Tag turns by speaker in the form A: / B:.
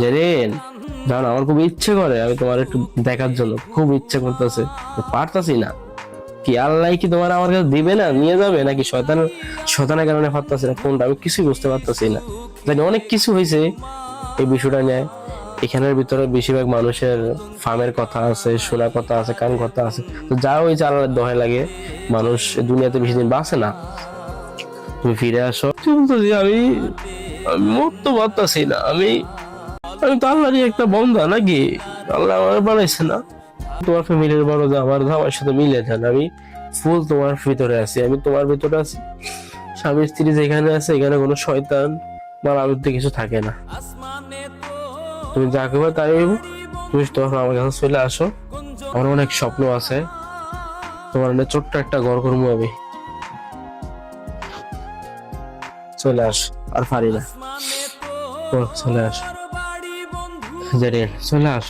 A: জেরিন, জানো আমার খুব ইচ্ছে করে আমি তোমার একটু দেখার জন্য, খুব ইচ্ছে করতেছে, পারতাছি না। কি আল্লাহ কি তোমার আমার কাছে দিবে না, নিয়ে যাবে, নাকি শয়তানের কারণে পারতাছি না, কোনটা আমি কিছুই বুঝতে পারতাছি না। জানি অনেক কিছু হয়েছে এই বিষয়টা নিয়ে। এখানের ভিতরে বেশিরভাগ মানুষের ফার্মের কথা আছে, শোনার কথা আছে, কান কথা আছে। তো যা হয়েছে আল্লাহর দোহাই লাগে, মানুষ দুনিয়াতে বেশি দিন বাঁচে না। তুমি ফিরে আসো। আমি আমি মরতে পারতাছি না। আমি আমি তো আল্লাহরই একটা বন্ধা নাকি, আল্লাহ আমার বানাইছে না। তোমার ফ্যামিলির বড় যা আমার আমার সাথে মিলে যান। আমি ফুল তোমার ভিতরে আছি, আমি তোমার ভিতরে আছি। স্বামী স্ত্রী যেখানে আছে এখানে কোনো শয়তান বা আলুতে কিছু থাকে না। তুমি যা করবে তাই হইব। তুমি তখন আমার কাছে চলে আসো। আমার অনেক স্বপ্ন আছে, তোমার ছোট্ট একটা ঘর করবো আমি। চলে আস, আর পারি না। চলে আস জেরিন, চলে আস।